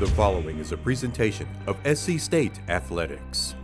The following is a presentation of SC State Athletics.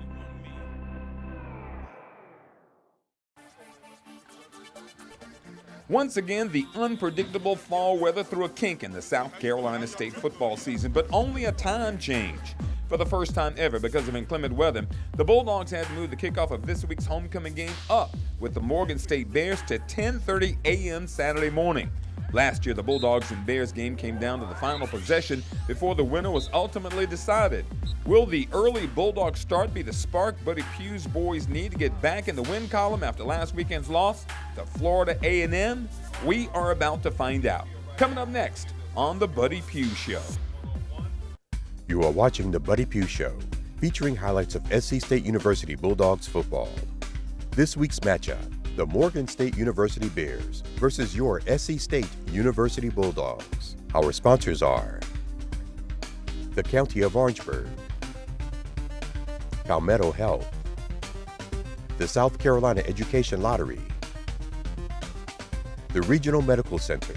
Once again, the unpredictable fall weather threw a kink in the South Carolina State football season, but only a time change. For the first time ever, because of inclement weather, the Bulldogs had to move the kickoff of this week's homecoming game up with the Morgan State Bears to 10:30 a.m. Saturday morning. Last year, the Bulldogs and Bears game came down to the final possession before the winner was ultimately decided. Will the early Bulldog start be the spark Buddy Pough's boys need to get back in the win column after last weekend's loss to Florida A&M? We are about to find out. Coming up next on the Buddy Pough Show. You are watching the Buddy Pough Show, featuring highlights of SC State University Bulldogs football. This week's matchup, the Morgan State University Bears versus your SC State University Bulldogs. Our sponsors are the County of Orangeburg, Palmetto Health, the South Carolina Education Lottery, the Regional Medical Center,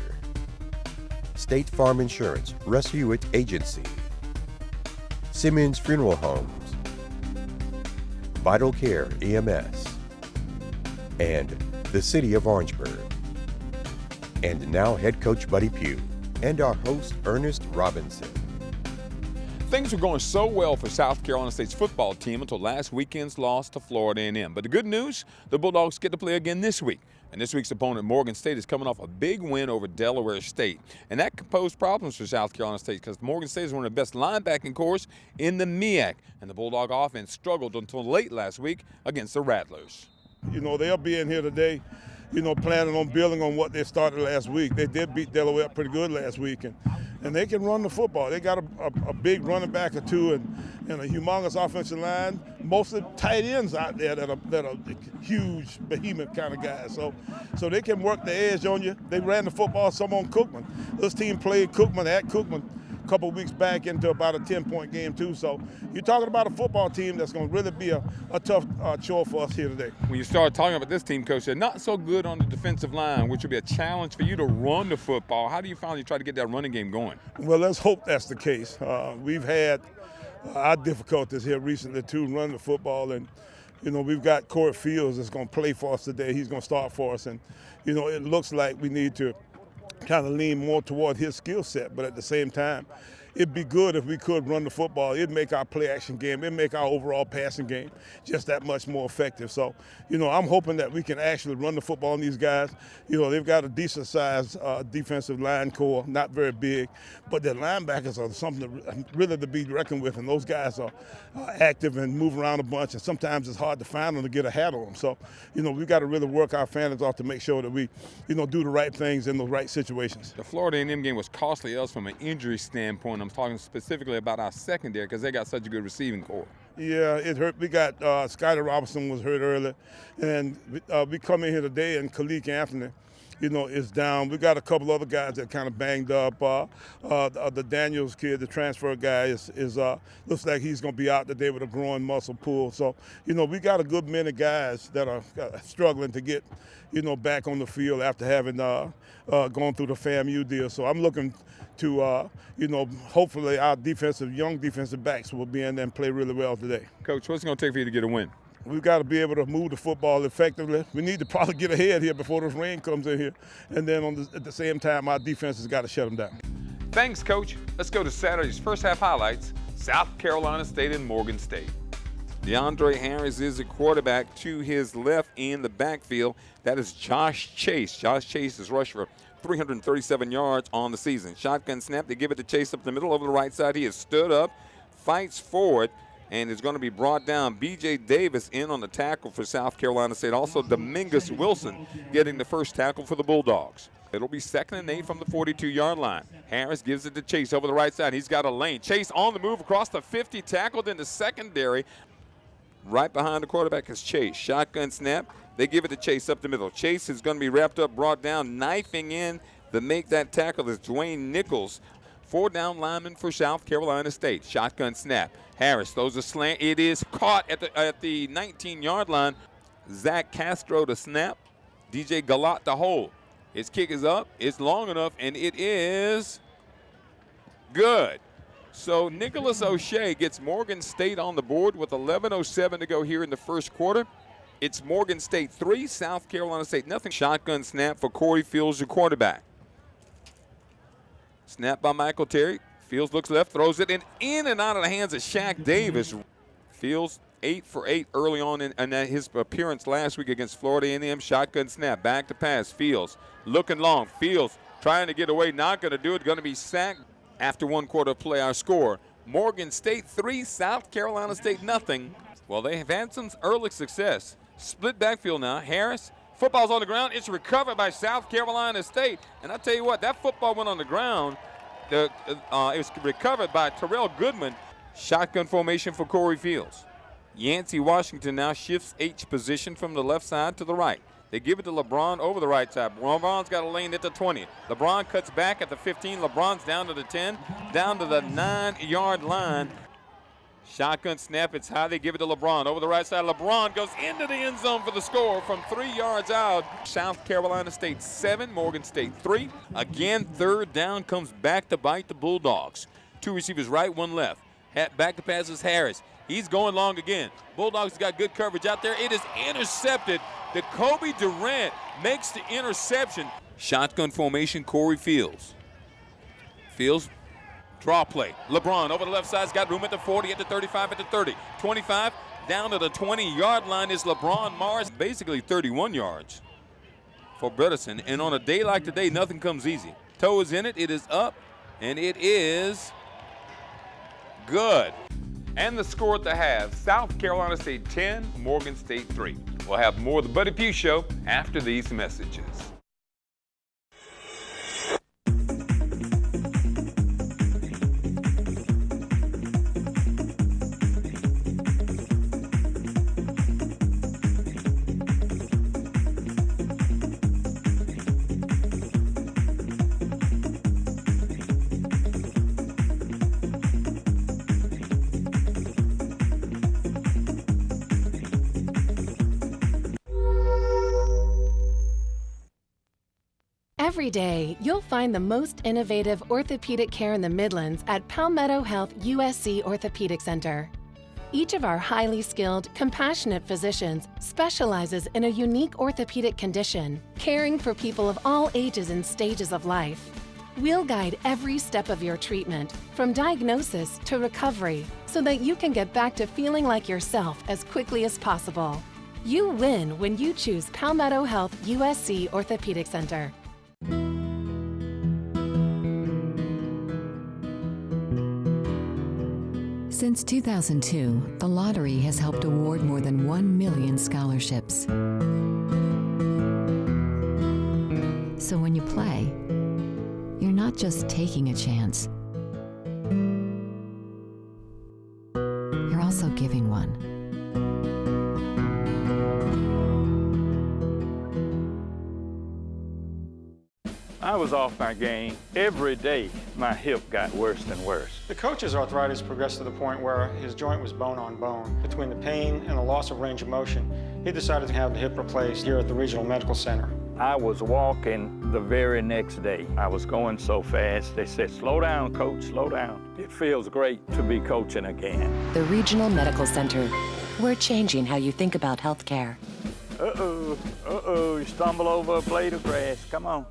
State Farm Insurance Russ Hewitt Agency, Simmons Funeral Homes, Vital Care EMS, and the City of Orangeburg. And now head coach Buddy Pough and our host Ernest Robinson. Things were going so well for South Carolina State's football team until last weekend's loss to Florida A&M. But the good news, the Bulldogs get to play again this week. And this week's opponent, Morgan State, is coming off a big win over Delaware State. And that could pose problems for South Carolina State because Morgan State is one of the best linebacking corps in the MEAC. And the Bulldog offense struggled until late last week against the Rattlers. You know, they'll be in here today, you know, planning on building on what they started last week. They did beat Delaware up pretty good last week, and they can run the football. They got a big running back or two and a humongous offensive line, mostly tight ends out there that are huge, behemoth kind of guys. So they can work the edge on you. They ran the football some on Cookman. This team played Cookman at Cookman a couple of weeks back into about a 10-point game too. So you're talking about a football team that's going to really be a tough chore for us here today. When you start talking about this team, Coach, they're not so good on the defensive line, which will be a challenge for you to run the football. How do you finally try to get that running game going? Well, let's hope that's the case. We've had our difficulties here recently too, running the football, and you know, we've got Corey Fields that's going to play for us today. He's going to start for us, and you know, it looks like we need to kind of lean more toward his skill set, but at the same time, it'd be good if we could run the football. It'd make our play-action game, it'd make our overall passing game just that much more effective. So, you know, I'm hoping that we can actually run the football on these guys. You know, they've got a decent-sized defensive line core, not very big, but their linebackers are something really to be reckoned with, and those guys are active and move around a bunch, and sometimes it's hard to find them to get a hat on them. So, you know, we've got to really work our fantasy off to make sure that we, you know, do the right things in the right situations. The Florida A&M game was costly us from an injury standpoint. I'm talking specifically about our secondary because they got such a good receiving core. Yeah, it hurt. We got Ernest Robinson was hurt early, and we come in here today and Khalid Anthony, you know, is down. We got a couple other guys that kind of banged up. The Daniels kid, the transfer guy, is looks like he's going to be out today with a growing muscle pull. So, you know, we got a good many guys that are struggling to get, you know, back on the field after having gone through the FAMU deal. So I'm looking to, you know, hopefully our young defensive backs will be in there and play really well today. Coach, what's it going to take for you to get a win? We've got to be able to move the football effectively. We need to probably get ahead here before this rain comes in here. And then at the same time, our defense has got to shut them down. Thanks, Coach. Let's go to Saturday's first half highlights, South Carolina State and Morgan State. DeAndre Harris is a quarterback. To his left in the backfield, that is Josh Chase. Josh Chase has rushed for 337 yards on the season. Shotgun snap, they give it to Chase up the middle over the right side. He has stood up, fights forward, and is going to be brought down. B.J. Davis in on the tackle for South Carolina State. Also, Domingus Wilson getting the first tackle for the Bulldogs. It'll be 2nd and 8 from the 42-yard line. Harris gives it to Chase over the right side. He's got a lane. Chase on the move across the 50, tackled in the secondary. Right behind the quarterback is Chase. Shotgun snap. They give it to Chase up the middle. Chase is going to be wrapped up, brought down, knifing in to make that tackle is Dwayne Nichols. 4-down lineman for South Carolina State. Shotgun snap. Harris throws a slant. It is caught at the 19-yard line. Zach Castro to snap. DJ Galat to hold. His kick is up. It's long enough, and it is good. So Nicholas O'Shea gets Morgan State on the board with 11:07 to go here in the first quarter. It's Morgan State 3, South Carolina State nothing. Shotgun snap for Corey Fields, your quarterback. Snap by Michael Terry. Fields looks left, throws it in and out of the hands of Shaq Davis. Fields 8 for 8 early on in his appearance last week against Florida A&M. Shotgun snap, back to pass. Fields looking long. Fields trying to get away, not going to do it. Going to be sacked after 1 quarter of play. Our score: Morgan State 3, South Carolina State nothing. Well, they have had some early success. Split backfield now. Harris, football's on the ground. It's recovered by South Carolina State. And I tell you what, that football went on the ground. It was recovered by Terrell Goodman. Shotgun formation for Corey Fields. Yancey Washington now shifts H position from the left side to the right. They give it to LeBron over the right side. LeBron's got a lane at the 20. LeBron cuts back at the 15. LeBron's down to the 10, down to the 9-yard line. Shotgun snap, it's high. They give it to LeBron over the right side. LeBron goes into the end zone for the score from 3 yards out. South Carolina State 7, Morgan State 3. Again, third down comes back to bite the Bulldogs. 2 receivers right, 1 left. Back to pass is Harris. He's going long again. Bulldogs got good coverage out there. It is intercepted. Jacoby Durant makes the interception. Shotgun formation, Corey Fields. Fields, draw play. LeBron over the left side's got room at the 40, at the 35, at the 30. 25, down to the 20-yard line is LeBron Morris. Basically 31 yards for Bredesen. And on a day like today, nothing comes easy. Toe is in it. It is up, and it is good. And the score at the half, South Carolina State 10, Morgan State 3. We'll have more of the Buddy Pough Show after these messages. Every day, you'll find the most innovative orthopedic care in the Midlands at Palmetto Health USC Orthopedic Center. Each of our highly skilled, compassionate physicians specializes in a unique orthopedic condition, caring for people of all ages and stages of life. We'll guide every step of your treatment, from diagnosis to recovery, so that you can get back to feeling like yourself as quickly as possible. You win when you choose Palmetto Health USC Orthopedic Center. Since 2002, the lottery has helped award more than 1 million scholarships. So when you play, you're not just taking a chance. You're also giving one. I was off my game. Every day, my hip got worse and worse. The coach's arthritis progressed to the point where his joint was bone on bone. Between the pain and the loss of range of motion, he decided to have the hip replaced here at the Regional Medical Center. I was walking the very next day. I was going so fast, they said, "Slow down, coach, slow down." It feels great to be coaching again. The Regional Medical Center. We're changing how you think about healthcare. You stumble over a blade of grass. Come on.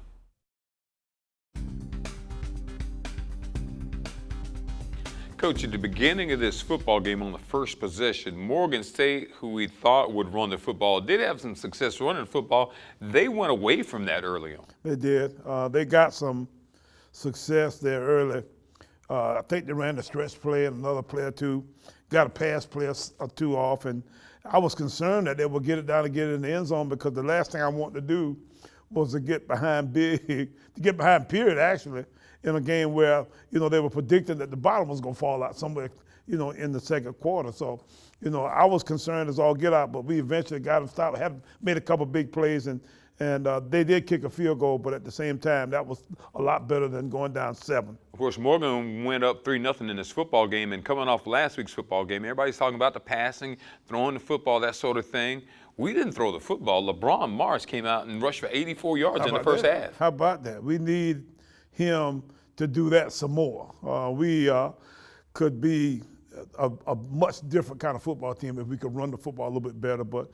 Coach, at the beginning of this football game on the first possession, Morgan State, who we thought would run the football, did have some success running the football. They went away from that early on. They did. They got some success there early. I think they ran the stretch play and another play or two, got a pass play or two off, and I was concerned that they would get it down and get it in the end zone, because the last thing I wanted to do was to get behind Period, actually, in a game where, they were predicting that the bottom was going to fall out somewhere, in the second quarter. So, I was concerned as all get out, but we eventually got them stopped, made a couple big plays, and they did kick a field goal, but at the same time, that was a lot better than going down 7. Of course, Morgan went up 3-0 in this football game, and coming off last week's football game, everybody's talking about the passing, throwing the football, that sort of thing. We didn't throw the football. LeBron Morris came out and rushed for 84 yards in the first half. How about that? We need him to do that some more. could be a much different kind of football team if we could run the football a little bit better. But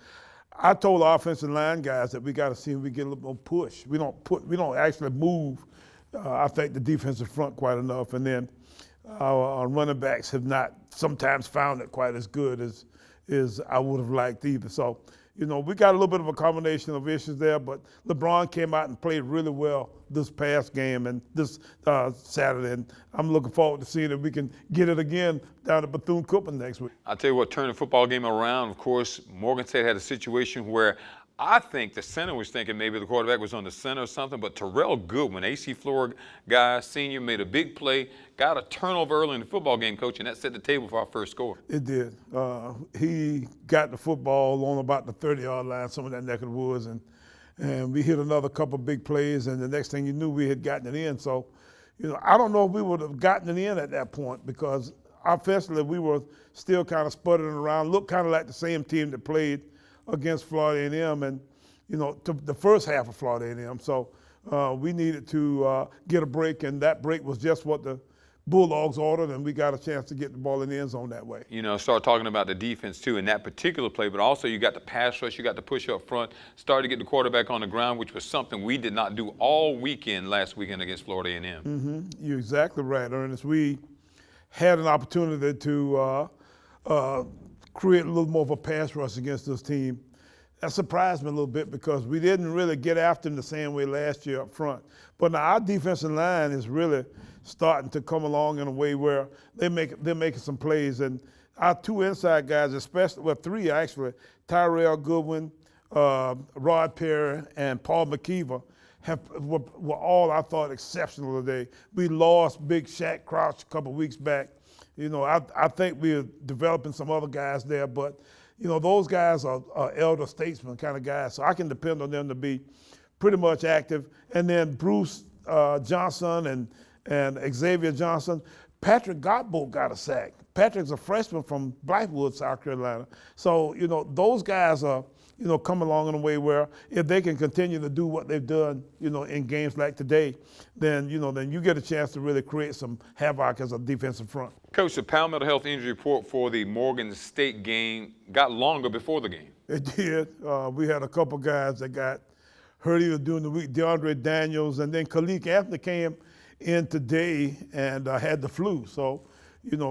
I told the offensive line guys that we got to see if we get a little more push. We don't actually move. I think the defensive front quite enough, and then our running backs have not sometimes found it quite as good as I would have liked either. So, we got a little bit of a combination of issues there, but LeBron came out and played really well this past game and this Saturday, and I'm looking forward to seeing if we can get it again down at Bethune-Cookman next week. I'll tell you what, turning the football game around, of course, Morgan State had a situation where I think the center was thinking maybe the quarterback was on the center or something, but Terrell Goodwin, AC Florida guy, senior, made a big play, got a turnover early in the football game, Coach, and that set the table for our first score. It did. He got the football on about the 30-yard line, some of that neck of the woods, and we hit another couple big plays, and the next thing you knew, we had gotten it in. So, I don't know if we would have gotten it in at that point because offensively we were still kind of sputtering around, looked kind of like the same team that played against Florida A&M and, to the first half of Florida A&M. So we needed to get a break, and that break was just what the Bulldogs ordered, and we got a chance to get the ball in the end zone that way. Start talking about the defense, too, in that particular play, but also you got the pass rush, you got the push up front, started to get the quarterback on the ground, which was something we did not do all weekend last weekend against Florida A&M. Mm-hmm. You're exactly right, Ernest. We had an opportunity to create a little more of a pass rush against this team. That surprised me a little bit because we didn't really get after them the same way last year up front. But now our defensive line is really starting to come along in a way where they're making some plays. And our two inside guys, especially, three actually, Tyrell Goodwin, Rod Perry, and Paul McKeever, were all, I thought, exceptional today. We lost Big Shaq Crouch a couple weeks back. I think we're developing some other guys there, but, those guys are elder statesmen kind of guys, so I can depend on them to be pretty much active. And then Bruce Johnson and Xavier Johnson. Patrick Godbolt got a sack. Patrick's a freshman from Blackwood, South Carolina. So, those guys are, come along in a way where if they can continue to do what they've done, in games like today, then you get a chance to really create some havoc as a defensive front. Coach, the Palmetto Health injury report for the Morgan State game got longer before the game. It did. We had a couple guys that got hurt either during the week. DeAndre Daniels, and then Khalik Anthony came in today and had the flu. So,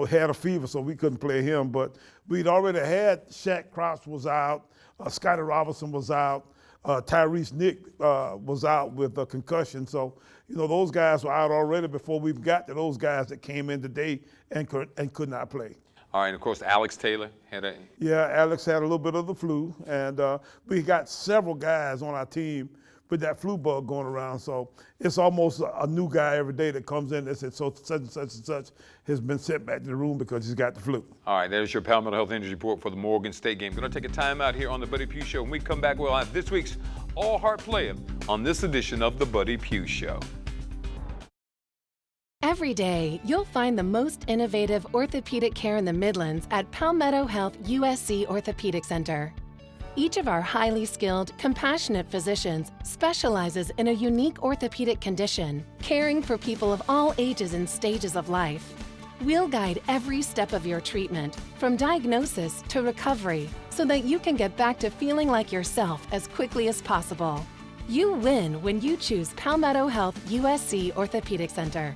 had a fever, so we couldn't play him. But we'd already had Shaq Crouch was out. Scotty Robinson was out. Tyrese Nick was out with a concussion. So, those guys were out already before we got to those guys that came in today and could not play. All right, and of course, Alex Taylor had a... Yeah, Alex had a little bit of the flu. And we got several guys on our team with that flu bug going around. So it's almost a new guy every day that comes in that says, so such and such and such has been sent back to the room because he's got the flu. All right, there's your Palmetto Health Injury Report for the Morgan State game. Going to take a time out here on the Buddy Pough Show. When we come back, we'll have this week's All Heart Player on this edition of the Buddy Pough Show. Every day, you'll find the most innovative orthopedic care in the Midlands at Palmetto Health USC Orthopedic Center. Each of our highly skilled, compassionate physicians specializes in a unique orthopedic condition, caring for people of all ages and stages of life. We'll guide every step of your treatment, from diagnosis to recovery, so that you can get back to feeling like yourself as quickly as possible. You win when you choose Palmetto Health USC Orthopedic Center.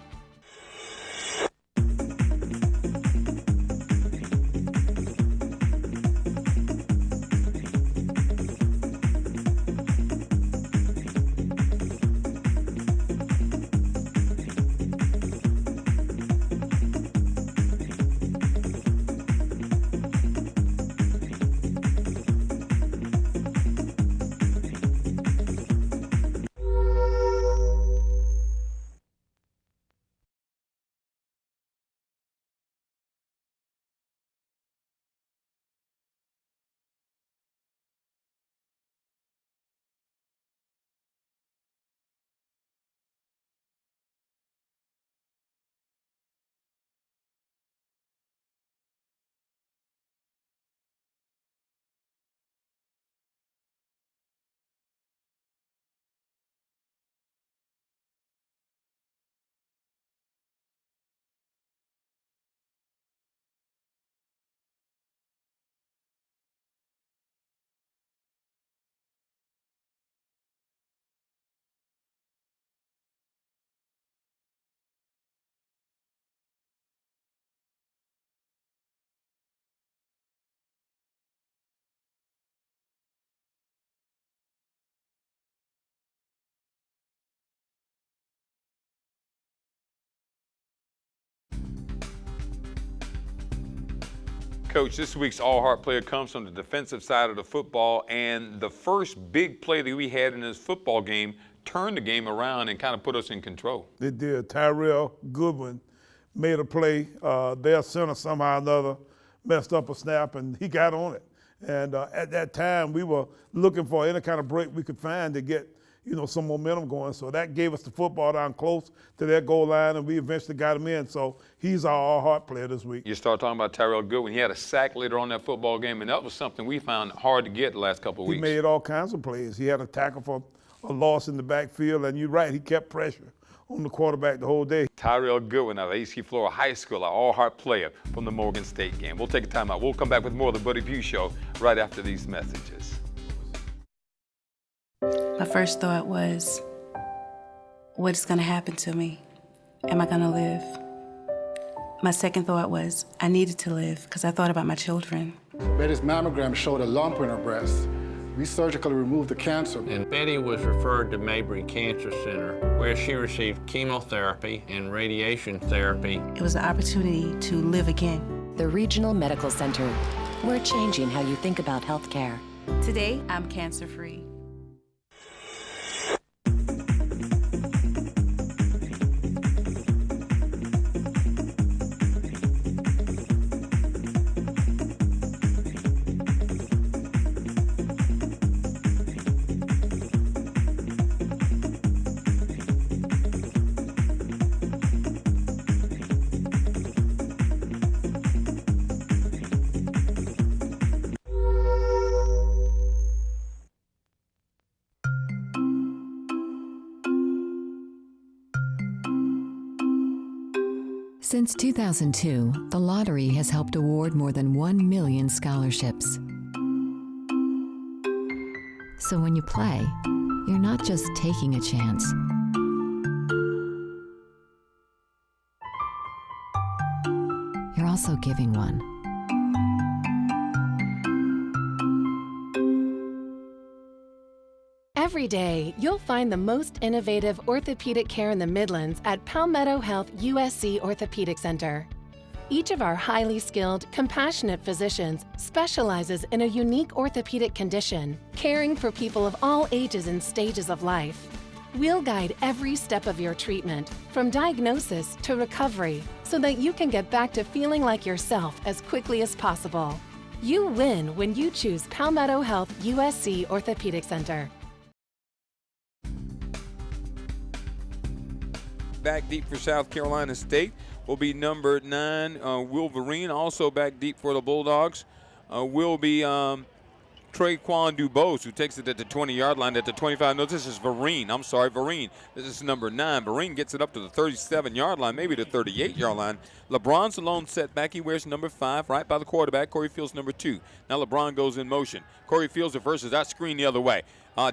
Coach, this week's all-heart player comes from the defensive side of the football, and the first big play that we had in this football game turned the game around and kind of put us in control. They did. Tyrell Goodwin made a play. Their center somehow or another messed up a snap, and he got on it. And at that time, we were looking for any kind of break we could find to get, some momentum going. So that gave us the football down close to their goal line, and we eventually got him in. So he's our all-heart player this week. You start talking about Tyrell Goodwin. He had a sack later on that football game, and that was something we found hard to get the last couple of weeks. He made all kinds of plays. He had a tackle for a loss in the backfield, and you're right, he kept pressure on the quarterback the whole day. Tyrell Goodwin out of AC Flora High School, our all-heart player from the Morgan State game. We'll take a time out. We'll come back with more of the Buddy Pough Show right after these messages. My first thought was, what is going to happen to me? Am I going to live? My second thought was, I needed to live because I thought about my children. Betty's mammogram showed a lump in her breast. We surgically removed the cancer. And Betty was referred to Mabry Cancer Center, where she received chemotherapy and radiation therapy. It was an opportunity to live again. The Regional Medical Center. We're changing how you think about health care. Today, I'm cancer-free. Since 2002, the lottery has helped award more than 1 million scholarships. So when you play, you're not just taking a chance. You're also giving one. Every day, you'll find the most innovative orthopedic care in the Midlands at Palmetto Health USC Orthopedic Center. Each of our highly skilled, compassionate physicians specializes in a unique orthopedic condition, caring for people of all ages and stages of life. We'll guide every step of your treatment, from diagnosis to recovery, so that you can get back to feeling like yourself as quickly as possible. You win when you choose Palmetto Health USC Orthopedic Center. Back deep for South Carolina State will be number 9, Wolverine. Also back deep for the Bulldogs will be Traquan Dubose, who takes it at the 20-yard line at the 25. No, this is Vereen. I'm sorry, Vereen. This is number 9. Vereen gets it up to the 37-yard line, maybe the 38-yard line. LeBron's the lone setback. He wears number 5 right by the quarterback. Corey Fields number 2. Now LeBron goes in motion. Corey Fields reverses that screen the other way.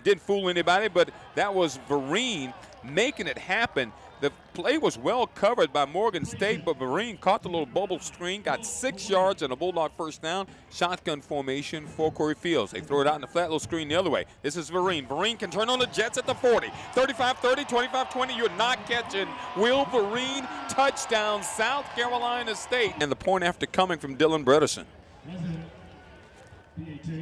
Didn't fool anybody, but that was Vereen making it happen. The play was well covered by Morgan State, but Vereen caught the little bubble screen, got 6 yards and a Bulldog first down. Shotgun formation for Corey Fields. They throw it out in the flat little screen the other way. This is Vereen. Vereen can turn on the Jets at the 40. 35-30, 25-20. You're not catching Will Vereen. Touchdown, South Carolina State. And the point after coming from Dylan Bredesen.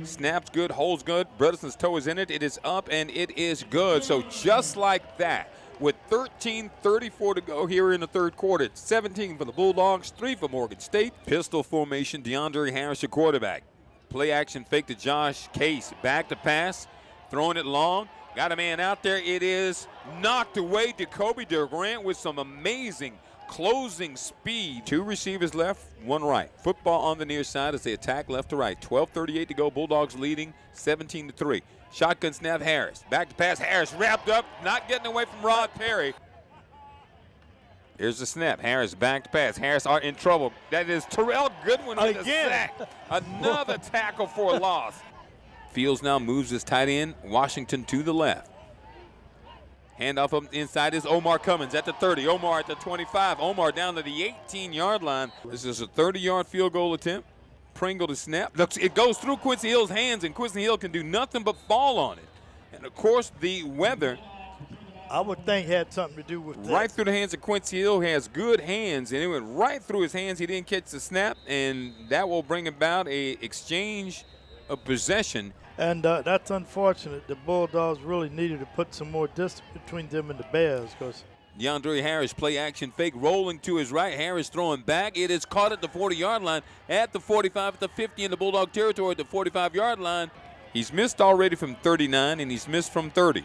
Snaps good, holds good. Bredesen's toe is in it. It is up and it is good. So just like that, with 13:34 to go here in the third quarter. 17 for the Bulldogs, 3 for Morgan State. Pistol formation, DeAndre Harris, your quarterback. Play action fake to Josh Case. Back to pass, throwing it long. Got a man out there. It is knocked away. Jacoby Durant with some amazing closing speed. 2 receivers left, 1 right. Football on the near side as they attack left to right. 12:38 to go. Bulldogs leading 17-3. Shotgun snap, Harris. Back to pass, Harris wrapped up, not getting away from Rod Perry. Here's the snap. Harris back to pass. Harris are in trouble. That is Terrell Goodwin with the sack. Another tackle for a loss. Fields now moves his tight end, Washington to the left. Handoff up inside is Omar Cummins at the 30. Omar at the 25. Omar down to the 18-yard line. This is a 30-yard field goal attempt. Pringle to snap. It goes through Quincy Hill's hands, and Quincy Hill can do nothing but fall on it. And, of course, the weather I would think had something to do with that. Right through the hands of Quincy Hill, has good hands, and it went right through his hands. He didn't catch the snap, and that will bring about a exchange of possession. And that's unfortunate. The Bulldogs really needed to put some more distance between them and the Bears because DeAndre Harris, play action fake, rolling to his right. Harris throwing back. It is caught at the 40-yard line, at the 45, at the 50 in the Bulldog territory, at the 45-yard line. He's missed already from 39, and he's missed from 30.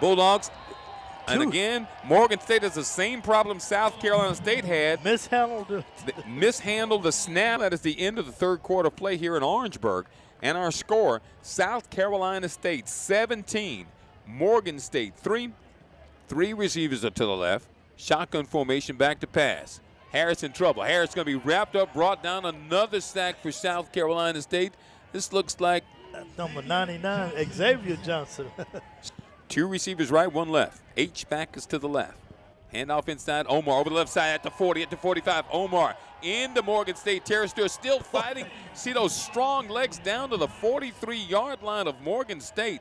Bulldogs, and again, Morgan State has the same problem South Carolina State had. Mishandled the snap. That is the end of the third quarter play here in Orangeburg. And our score, South Carolina State 17, Morgan State 3. 3 receivers are to the left. Shotgun formation, back to pass. Harris in trouble. Harris going to be wrapped up, brought down. Another sack for South Carolina State. This looks like number 99, Xavier Johnson. 2 receivers right, 1 left. H-back is to the left. Handoff inside. Omar over the left side at the 40, at the 45. Omar into Morgan State territory, still fighting. See those strong legs down to the 43-yard line of Morgan State.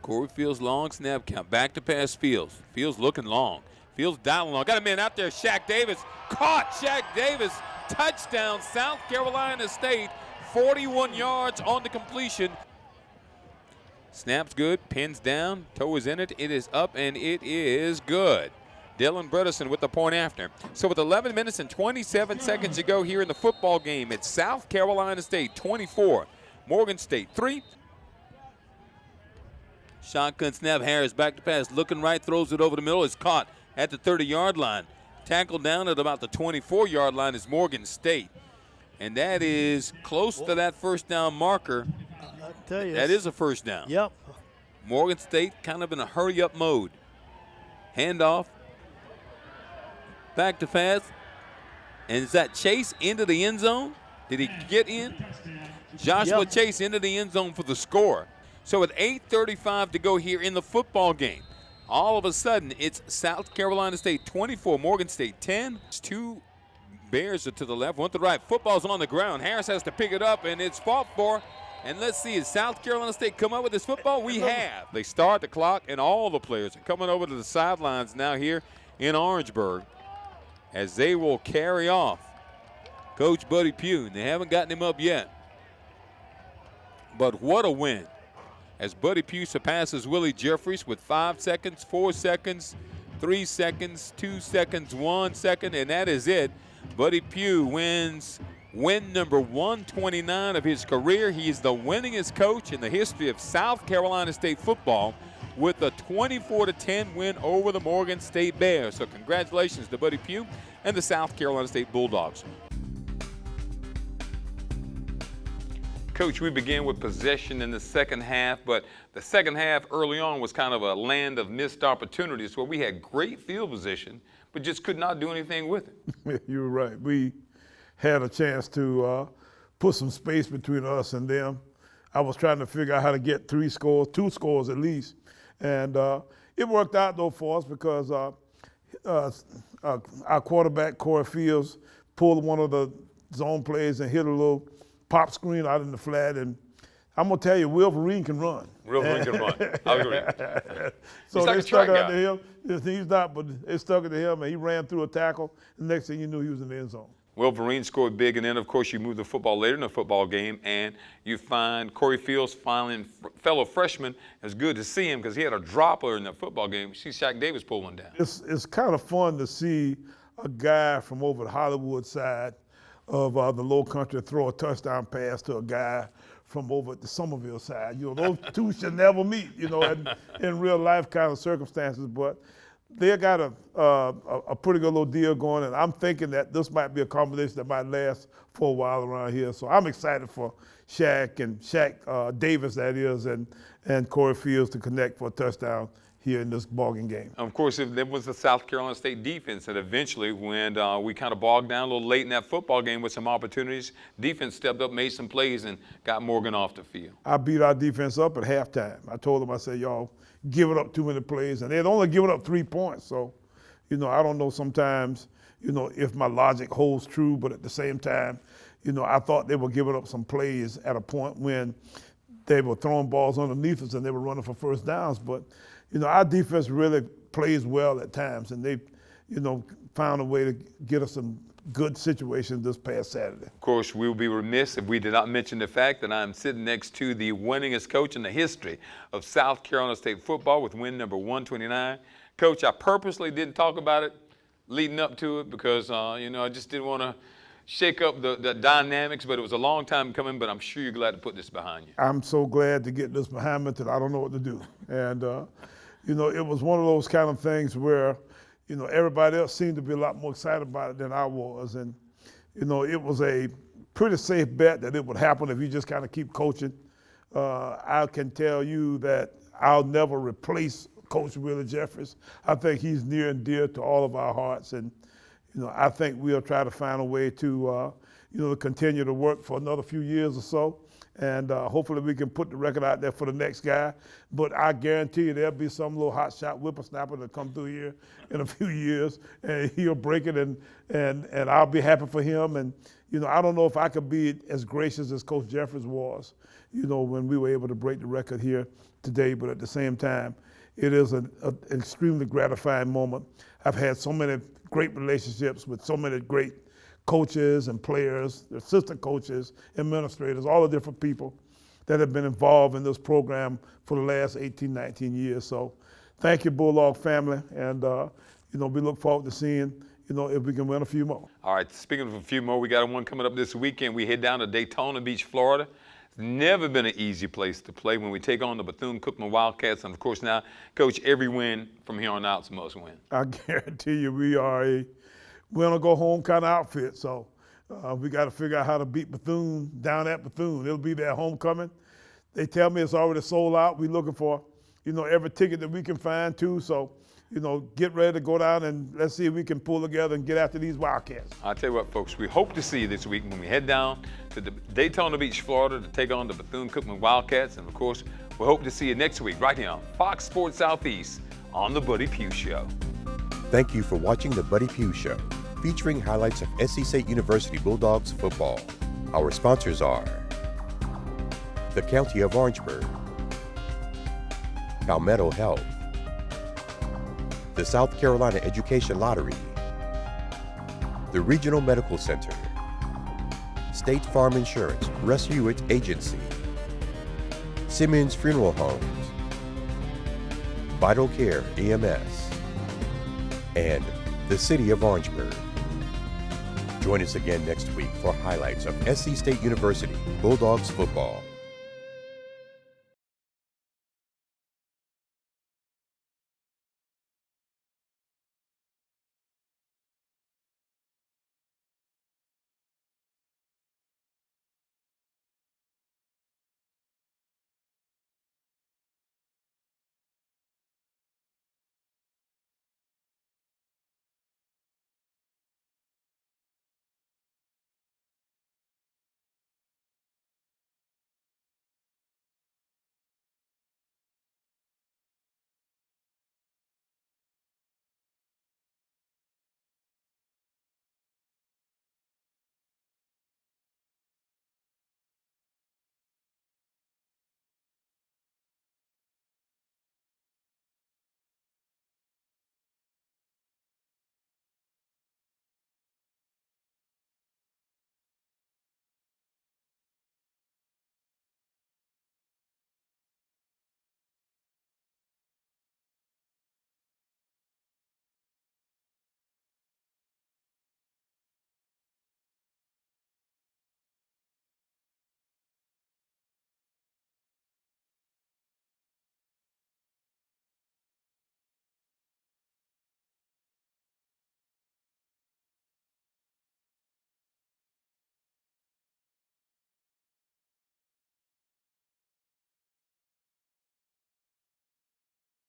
Corey Fields, long snap count. Back to pass Fields. Fields looking long. Fields dialing long. Got a man out there, Shaq Davis. Caught Shaq Davis. Touchdown, South Carolina State. 41 yards on the completion. Snap's good, pins down, toe is in it, it is up, and it is good. Dylan Bredesen with the point after. So with 11 minutes and 27 seconds to go here in the football game, it's South Carolina State 24, Morgan State 3. Shotgun snap, Harris back to pass, looking right, throws it over the middle, is caught at the 30-yard line. Tackled down at about the 24-yard line is Morgan State. And that is close to that first down marker. I tell you, that is a first down. Yep. Morgan State kind of in a hurry-up mode. Handoff. Back to pass. And is that Chase into the end zone? Did he get in? Joshua Chase into the end zone for the score. So with 8:35 to go here in the football game, all of a sudden it's South Carolina State 24, Morgan State 10. It's 2 Bears are to the left, 1 to the right. Football's on the ground. Harris has to pick it up, and it's fought for. And let's see, has South Carolina State come up with this football? We have. They start the clock, and all the players are coming over to the sidelines now here in Orangeburg as they will carry off Coach Buddy Pough. They haven't gotten him up yet. But what a win as Buddy Pough surpasses Willie Jeffries with 5 seconds, 4 seconds, 3 seconds, 2 seconds, 1 second, and that is it. Buddy Pough wins win number 129 of his career. He is the winningest coach in the history of South Carolina State football with a 24-10 win over the Morgan State Bears. So congratulations to Buddy Pough and the South Carolina State Bulldogs. Coach, we began with possession in the second half, but the second half early on was kind of a land of missed opportunities where we had great field position, but just could not do anything with it. You're right. We had a chance to put some space between us and them. I was trying to figure out how to get 2 scores at least. And it worked out, though, for us because our quarterback, Corey Fields, pulled one of the zone plays and hit a little pop screen out in the flat. And I'm going to tell you, Wolverine can run. Wolverine can run. I agree. So they stuck it to him. He's not, but it stuck it to him, and he ran through a tackle. The next thing you knew, he was in the end zone. Wolverine scored big, and then, of course, you move the football later in the football game, and you find Corey Fields, finally fellow freshman. It was good to see him because he had a dropper in the football game. You see Shaq Davis pull one down. It's kind of fun to see a guy from over the Hollywood side of the low country throw a touchdown pass to a guy from over the Somerville side. You know, those two should never meet, you know, in real life kind of circumstances, but they got a pretty good little deal going, and I'm thinking that this might be a combination that might last for a while around here. So I'm excited for Shaq Davis, that is, and Corey Fields to connect for a touchdown here in this ballgame game. Of course, there was the South Carolina State defense that eventually, when we kind of bogged down a little late in that football game with some opportunities, defense stepped up, made some plays, and got Morgan off the field. I beat our defense up at halftime. I told them, I said, y'all giving up too many plays, and they'd only given up 3 points. So, you know, I don't know sometimes, you know, if my logic holds true, but at the same time, I thought they were giving up some plays at a point when they were throwing balls underneath us and they were running for first downs. But, our defense really plays well at times, and they, found a way to get us some good situations this past Saturday. Of course, we would be remiss if we did not mention the fact that I'm sitting next to the winningest coach in the history of South Carolina State football with win number 129. Coach, I purposely didn't talk about it leading up to it because, I just didn't want to shake up the dynamics, but it was a long time coming, but I'm sure you're glad to put this behind you. I'm so glad to get this behind me that I don't know what to do. And, it was one of those kind of things where, everybody else seemed to be a lot more excited about it than I was. And, it was a pretty safe bet that it would happen if you just kind of keep coaching. I can tell you that I'll never replace Coach Willie Jeffries. I think he's near and dear to all of our hearts. And, I think we'll try to find a way to, continue to work for another few years or so. And hopefully we can put the record out there for the next guy. But I guarantee you there'll be some little hotshot whippersnapper that come through here in a few years, and he'll break it, and I'll be happy for him. And, I don't know if I could be as gracious as Coach Jeffries was, when we were able to break the record here today. But at the same time, it is an extremely gratifying moment. I've had so many great relationships with so many great coaches and players, assistant coaches, administrators, all the different people that have been involved in this program for the last 18, 19 years. So thank you, Bulldog family. And, we look forward to seeing, if we can win a few more. All right, speaking of a few more, we got one coming up this weekend. We head down to Daytona Beach, Florida. It's never been an easy place to play when we take on the Bethune-Cookman Wildcats. And, of course, now, Coach, every win from here on out is a must win. I guarantee you we are a win-or-go-home kind of outfit. So we got to figure out how to beat Bethune down at Bethune. It'll be their homecoming. They tell me it's already sold out. We're looking for, every ticket that we can find, too. So, get ready to go down and let's see if we can pull together and get after these Wildcats. I'll tell you what, folks, we hope to see you this week when we head down to Daytona Beach, Florida to take on the Bethune-Cookman Wildcats. And, of course, we hope to see you next week right here on Fox Sports Southeast on the Buddy Pough Show. Thank you for watching the Buddy Pough Show, featuring highlights of SC State University Bulldogs football. Our sponsors are the County of Orangeburg, Palmetto Health, the South Carolina Education Lottery, the Regional Medical Center, State Farm Insurance, Rescue It Agency, Simmons Funeral Homes, Vital Care EMS, and the City of Orangeburg. Join us again next week for highlights of SC State University Bulldogs football.